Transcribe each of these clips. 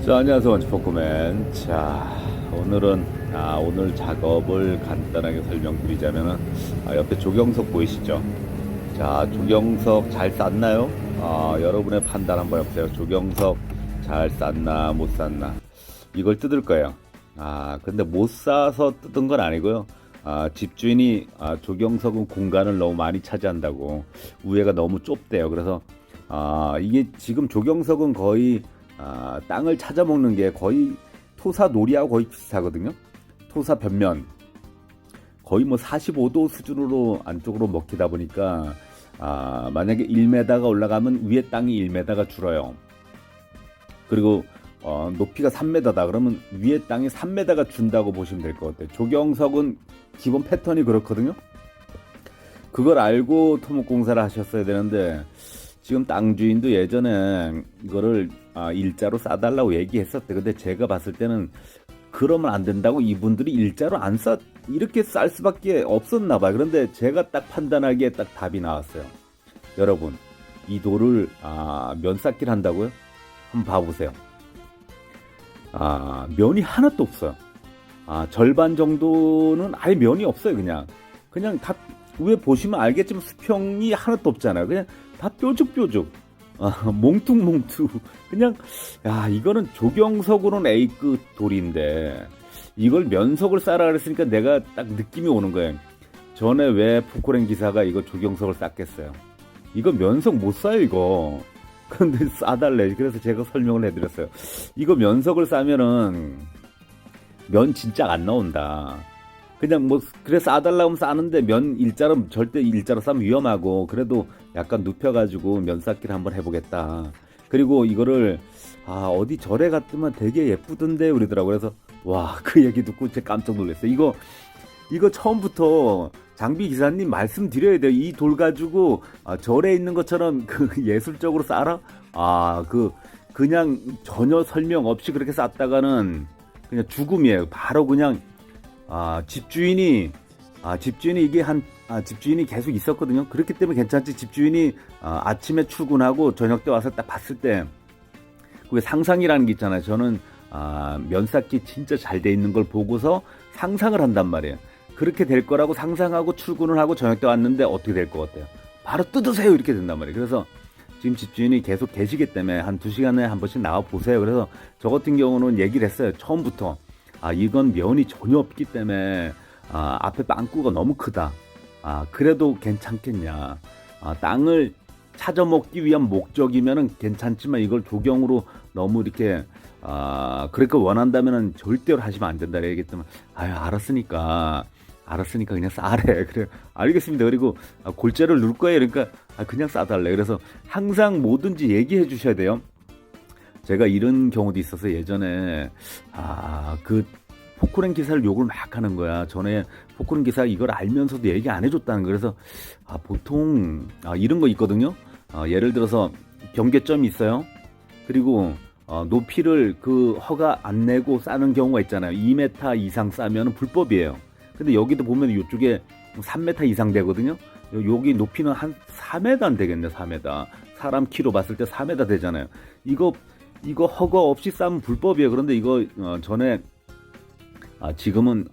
자, 안녕하세요. 원치포크맨. 자, 오늘은 오늘 작업을 간단하게 설명드리자면은 옆에 조경석 보이시죠? 자, 조경석 잘 쌌나요? 여러분의 판단 한번 해보세요. 조경석 잘 쌌나 못 쌌나? 이걸 뜯을 거예요. 근데 못 싸서 뜯은 건 아니고요. 집주인이 조경석은 공간을 너무 많이 차지한다고, 위에가 너무 좁대요. 그래서 이게 지금 조경석은 거의 땅을 찾아먹는 게 거의 토사 놀이하고 거의 비슷하거든요. 토사 변면 거의 뭐 45도 수준으로 안쪽으로 먹히다 보니까 만약에 1m가 올라가면 위에 땅이 1m가 줄어요. 그리고 높이가 3m다 그러면 위에 땅이 3m가 준다고 보시면 될 것 같아요. 조경석은 기본 패턴이 그렇거든요. 그걸 알고 토목공사를 하셨어야 되는데, 지금 땅 주인도 예전에 이거를 일자로 싸달라고 얘기했었대. 근데 제가 봤을 때는 그러면 안 된다고, 이분들이 일자로 안 이렇게 쌀 수밖에 없었나 봐요. 그런데 제가 딱 판단하기에 딱 답이 나왔어요. 여러분, 이 돌을 면쌓기를 한다고요? 한번 봐보세요. 면이 하나도 없어요. 절반 정도는 아예 면이 없어요. 그냥 다 위에 보시면 알겠지만 수평이 하나도 없잖아요. 그냥 다 뾰족뾰족, 몽퉁몽퉁. 그냥 이거는 조경석으로는 A급 돌인데 이걸 면석을 싸라 그랬으니까 내가 딱 느낌이 오는 거예요. 전에 왜 포크랭 기사가 이거 조경석을 쌌겠어요? 이거 면석 못 싸요 이거. 근데 싸달래. 그래서 제가 설명을 해드렸어요. 이거 면석을 싸면은 면 진짜 안 나온다. 그냥 뭐 그래 싸달라고 하면 싸는데 면 일자로 절대 일자로 싸면 위험하고, 그래도 약간 눕혀가지고 면 쌓기를 한번 해보겠다. 그리고 이거를 어디 절에 갔더만 되게 예쁘던데 그러더라고. 그래서 와, 그 얘기 듣고 제가 깜짝 놀랐어요. 이거 처음부터 장비 기사님 말씀드려야 돼요. 이 돌 가지고 절에 있는 것처럼 그 예술적으로 싸라? 그냥 전혀 설명 없이 그렇게 쌌다가는 그냥 죽음이에요. 바로 그냥 집주인이 이게 집주인이 계속 있었거든요. 그렇기 때문에 괜찮지. 집주인이 아침에 출근하고 저녁 때 와서 딱 봤을 때 그게 상상이라는 게 있잖아요. 저는 면쌓기 진짜 잘 돼 있는 걸 보고서 상상을 한단 말이에요. 그렇게 될 거라고 상상하고 출근을 하고 저녁 때 왔는데 어떻게 될 것 같아요? 바로 뜯으세요 이렇게 된단 말이에요. 그래서 지금 집주인이 계속 계시기 때문에 한 2시간에 한 번씩 나와 보세요. 그래서 저 같은 경우는 얘기를 했어요. 처음부터 이건 면이 전혀 없기 때문에 앞에 빵꾸가 너무 크다. 그래도 괜찮겠냐. 땅을 찾아먹기 위한 목적이면은 괜찮지만 이걸 조경으로 너무 이렇게 그렇게 원한다면은 절대로 하시면 안 된다. 얘기 때문에 알았으니까 그냥 싸래. 그래, 알겠습니다. 그리고 골재를 누를 거예요. 그러니까 그냥 싸달래. 그래서 항상 뭐든지 얘기해 주셔야 돼요. 제가 이런 경우도 있어서 예전에 그 포크랭 기사를 욕을 막 하는 거야. 전에 포크랭 기사 이걸 알면서도 얘기 안 해줬다는 거. 그래서 보통 이런 거 있거든요. 예를 들어서 경계점이 있어요. 그리고 높이를 그 허가 안 내고 싸는 경우가 있잖아요. 2m 이상 싸면 불법이에요. 근데 여기도 보면 이쪽에 3m 이상 되거든요. 여기 높이는 한 4m 안 되겠네. 4m. 사람 키로 봤을 때 4m 되잖아요. 이거 허가 없이 싸면 불법이에요. 그런데 이거 전에 지금은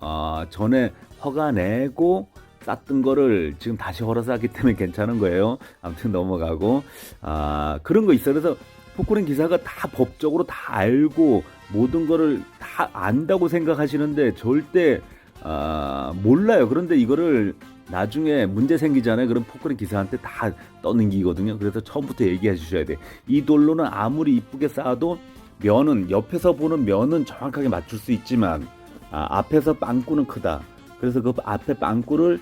전에 허가 내고 쌌던 거를 지금 다시 허가 쌌기 때문에 괜찮은 거예요. 아무튼 넘어가고 그런 거 있어요. 그래서 포크랭 기사가 다 법적으로 다 알고 모든 거를 다 안다고 생각하시는데 절대 몰라요. 그런데 이거를 나중에 문제 생기잖아요. 그럼 포크랭 기사한테 다 떠넘기거든요. 그래서 처음부터 얘기해 주셔야 돼. 이 돌로는 아무리 이쁘게 쌓아도 면은, 옆에서 보는 면은 정확하게 맞출 수 있지만 앞에서 빵꾸는 크다. 그래서 그 앞에 빵꾸를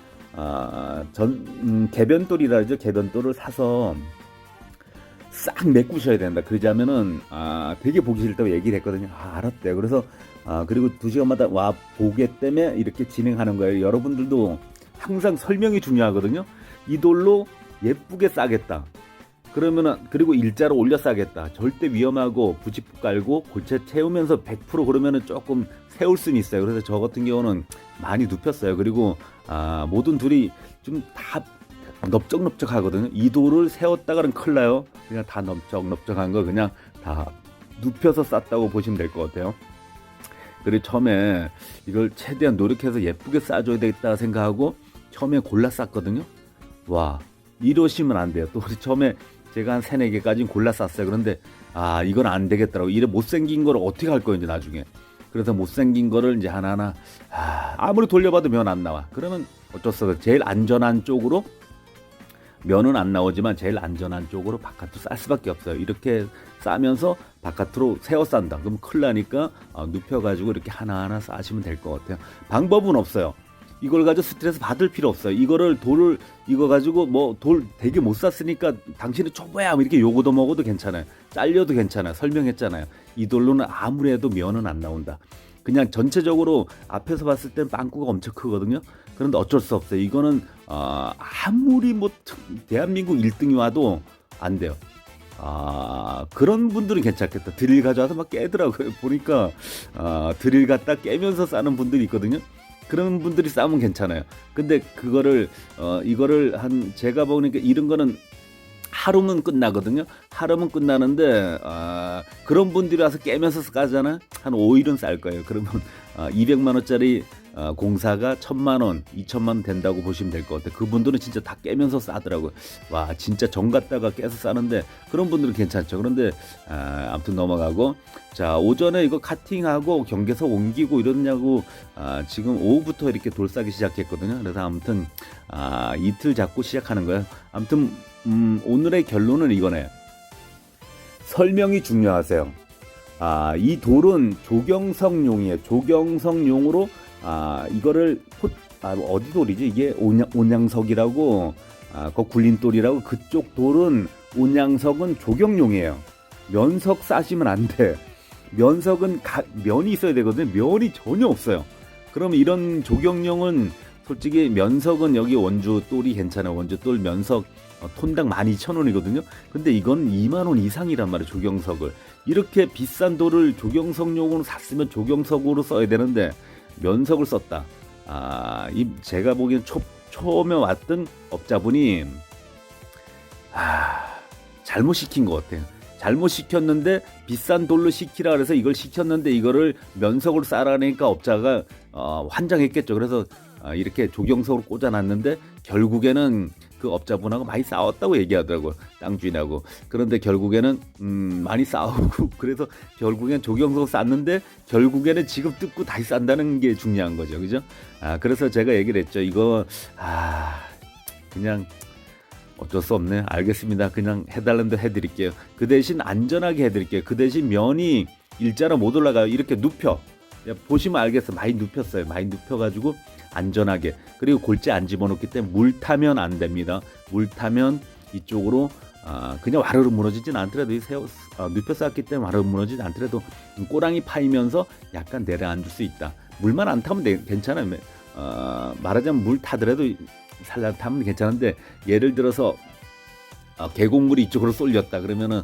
개변돌이라 하죠. 개변돌을 사서 싹 메꾸셔야 된다. 그러자면은 되게 보기 싫다고 얘기를 했거든요. 알았대요. 그래서 그리고 2시간마다 와 보기 때문에 이렇게 진행하는 거예요. 여러분들도 항상 설명이 중요하거든요. 이 돌로 예쁘게 싸겠다. 그러면은, 그리고 일자로 올려 싸겠다. 절대 위험하고 부직포 깔고 골체 채우면서 100% 그러면은 조금 세울 수는 있어요. 그래서 저 같은 경우는 많이 눕혔어요. 그리고 모든 둘이 좀 다 넓적넓적 하거든요. 이 돌을 세웠다가는 큰일 나요. 그냥 다 넓적넓적한 거 그냥 다 눕혀서 쌌다고 보시면 될 것 같아요. 그리고 처음에 이걸 최대한 노력해서 예쁘게 싸줘야 되겠다 생각하고 처음에 골라 쌌거든요. 와, 이러시면 안 돼요. 또 우리 처음에 제가 한 3-4개까지는 골라 쌌어요. 그런데 이건 안 되겠더라고. 이래 못생긴 걸 어떻게 할 거예요, 이제 나중에. 그래서 못생긴 거를 이제 하나하나 아무리 돌려봐도 면 안 나와. 그러면 어쩔 수 없어. 제일 안전한 쪽으로 면은 안 나오지만 제일 안전한 쪽으로 바깥으로 쌀 수밖에 없어요. 이렇게 싸면서 바깥으로 세워 싼다. 그럼 큰일 나니까 눕혀가지고 이렇게 하나하나 싸시면 될 것 같아요. 방법은 없어요. 이걸 가지고 스트레스 받을 필요 없어요. 이거 가지고 뭐 돌 되게 못 쌌으니까 당신은 초보야 이렇게 요거도 먹어도 괜찮아요. 잘려도 괜찮아요. 설명했잖아요. 이 돌로는 아무리 해도 면은 안 나온다. 그냥 전체적으로 앞에서 봤을 땐 빵꾸가 엄청 크거든요. 그런데 어쩔 수 없어요. 이거는 아무리 뭐 대한민국 1등이 와도 안 돼요. 그런 분들은 괜찮겠다. 드릴 가져와서 막 깨더라고요. 보니까 드릴 갖다 깨면서 싸는 분들이 있거든요. 그런 분들이 싸면 괜찮아요. 근데 이거를 제가 보니까 이런 거는 하루면 끝나거든요. 하루면 끝나는데 그런 분들이 와서 깨면서 까잖아. 한 5일은 쌀 거예요. 그러면 200만 원짜리 공사가 1000만 원, 2000만 원 된다고 보시면 될 것 같아요. 그분들은 진짜 다 깨면서 싸더라고요. 와, 진짜 정 갖다가 깨서 싸는데 그런 분들은 괜찮죠. 그런데 아무튼 넘어가고, 자, 오전에 이거 카팅하고 경계석 옮기고 이러냐고 지금 오후부터 이렇게 돌 싸기 시작했거든요. 그래서 아무튼 이틀 잡고 시작하는 거예요. 아무튼 오늘의 결론은 이거네. 설명이 중요하세요. 이 돌은 조경석용이에요. 조경석용으로 이거를 어디 돌이지? 이게 온양석이라고 그 굴린돌이라고. 그쪽 돌은 온양석은 조경용이에요. 면석 싸시면 안 돼. 면석은 면이 있어야 되거든요. 면이 전혀 없어요. 그럼 이런 조경용은 솔직히 면석은 여기 원주 똘이 괜찮아요. 원주 똘 면석 톤당 12,000원이거든요. 근데 이건 2만 원 이상이란 말이에요. 조경석을 이렇게 비싼 돌을 조경석용으로 샀으면 조경석으로 써야 되는데 면석을 썼다. 제가 보기엔 처음에 왔던 업자분이 잘못 시킨 것 같아요. 잘못 시켰는데 비싼 돌로 시키라 그래서 이걸 시켰는데 이거를 면석으로 싸라니까 업자가 환장했겠죠. 그래서 이렇게 조경석으로 꽂아놨는데 결국에는 그 업자분하고 많이 싸웠다고 얘기하더라고요. 땅 주인하고. 그런데 결국에는 많이 싸우고 그래서 결국엔 조경석 쌌는데 결국에는 지금 뜯고 다시 싼다는 게 중요한 거죠. 그죠? 그래서 제가 얘기를 했죠. 이거 그냥 어쩔 수 없네. 알겠습니다. 그냥 해달라는 대로 해드릴게요. 그 대신 안전하게 해드릴게요. 그 대신 면이 일자로 못 올라가요. 이렇게 눕혀. 보시면 알겠어요. 많이 눕혔어요. 많이 눕혀가지고 안전하게. 그리고 골재 안 집어넣기 때문에 물 타면 안 됩니다. 물 타면 이쪽으로 그냥 와르르 무너지진 않더라도 눕혀 쌓았기 때문에 와르르 무너지지 않더라도 꼬랑이 파이면서 약간 내려앉을 수 있다. 물만 안 타면 괜찮아요. 말하자면 물 타더라도 살살 타면 괜찮은데 예를 들어서 계곡물이 이쪽으로 쏠렸다 그러면은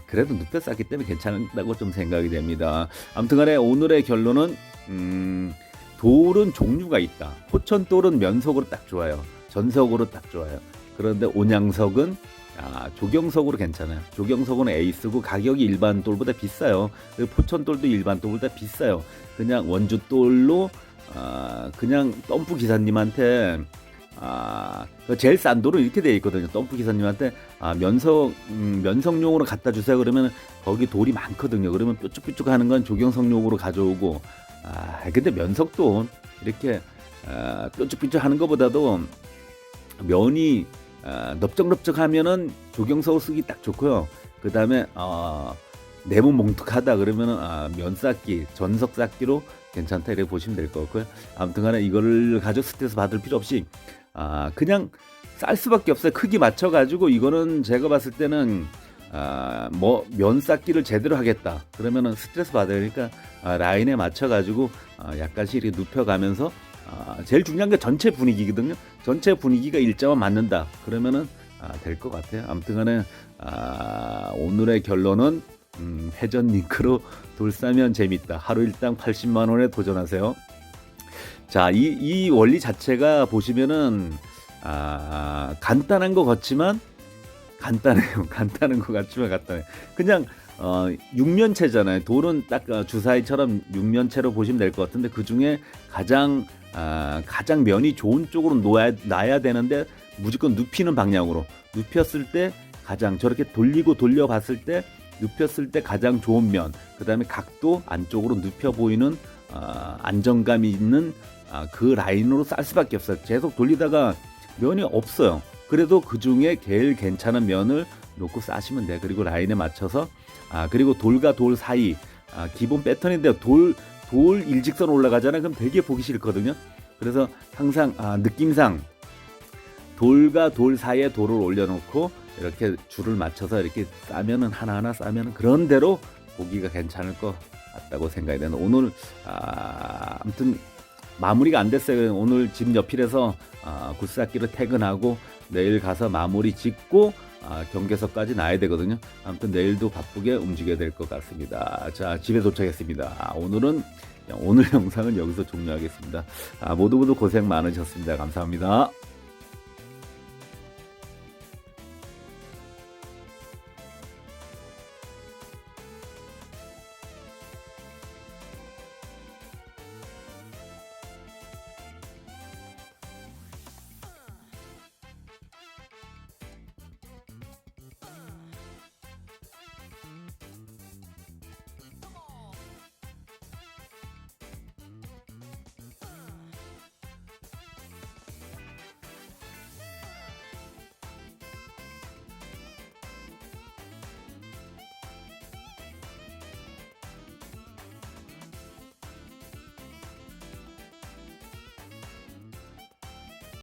그래도 눕혀 쌓기 때문에 괜찮다고 좀 생각이 됩니다. 아무튼간에 오늘의 결론은 돌은 종류가 있다. 포천돌은 면석으로 딱 좋아요. 전석으로 딱 좋아요. 그런데 온양석은 조경석으로 괜찮아요. 조경석은 에이스고 가격이 일반 돌보다 비싸요. 포천돌도 일반 돌보다 비싸요. 그냥 원주돌로 그냥 덤프 기사님한테 제일 싼 돌은 이렇게 되어 있거든요. 덤프 기사님한테 면석용으로 갖다 주세요. 그러면 거기 돌이 많거든요. 그러면 뾰족뾰족 하는 건 조경석용으로 가져오고 근데 면석도 이렇게 뾰족뾰족 하는 것보다도 면이 넓적넓적하면은 조경석을 쓰기 딱 좋고요. 그 다음에 내몸 몽툭하다 그러면은 면 쌓기, 전석 쌓기로 괜찮다 이렇게 보시면 될 것 같고요. 아무튼간에 이거를 가지고 스트레스 받을 필요 없이 그냥 쌀 수밖에 없어요. 크기 맞춰가지고 이거는 제가 봤을 때는 뭐 면 쌓기를 제대로 하겠다 그러면은 스트레스 받으니까 라인에 맞춰가지고 약간씩 이렇게 눕혀가면서 제일 중요한 게 전체 분위기거든요. 전체 분위기가 일자만 맞는다 그러면은 될 것 같아요. 아무튼간에 오늘의 결론은 회전 링크로 돌 싸면 재밌다. 하루 일당 80만 원에 도전하세요. 자, 이 원리 자체가 보시면은 간단한 것 같지만 간단해요. 간단한 것 같지만 간단해. 그냥 육면체잖아요. 돌은 딱 주사위처럼 육면체로 보시면 될 것 같은데 그 중에 가장 면이 좋은 쪽으로 놔야 되는데 무조건 눕히는 방향으로 눕혔을 때 가장 저렇게 돌리고 돌려봤을 때 눕혔을 때 가장 좋은 면, 그 다음에 각도 안쪽으로 눕혀 보이는 안정감이 있는 그 라인으로 쌀 수밖에 없어요. 계속 돌리다가 면이 없어요. 그래도 그 중에 제일 괜찮은 면을 놓고 싸시면 돼요. 그리고 라인에 맞춰서 그리고 돌과 돌 사이 기본 패턴인데 돌 일직선 올라가잖아요. 그럼 되게 보기 싫거든요. 그래서 항상 느낌상 돌과 돌 사이에 돌을 올려놓고 이렇게 줄을 맞춰서 이렇게 싸면은 하나하나 싸면은 그런 대로 보기가 괜찮을 것 같다고 생각이 되는 오늘 아무튼 마무리가 안 됐어요. 오늘 집 옆일에서 굴삭기로 퇴근하고 내일 가서 마무리 짓고 경계서까지 나야 되거든요. 아무튼 내일도 바쁘게 움직여야 될 것 같습니다. 자, 집에 도착했습니다. 오늘 영상은 여기서 종료하겠습니다. 모두 고생 많으셨습니다. 감사합니다.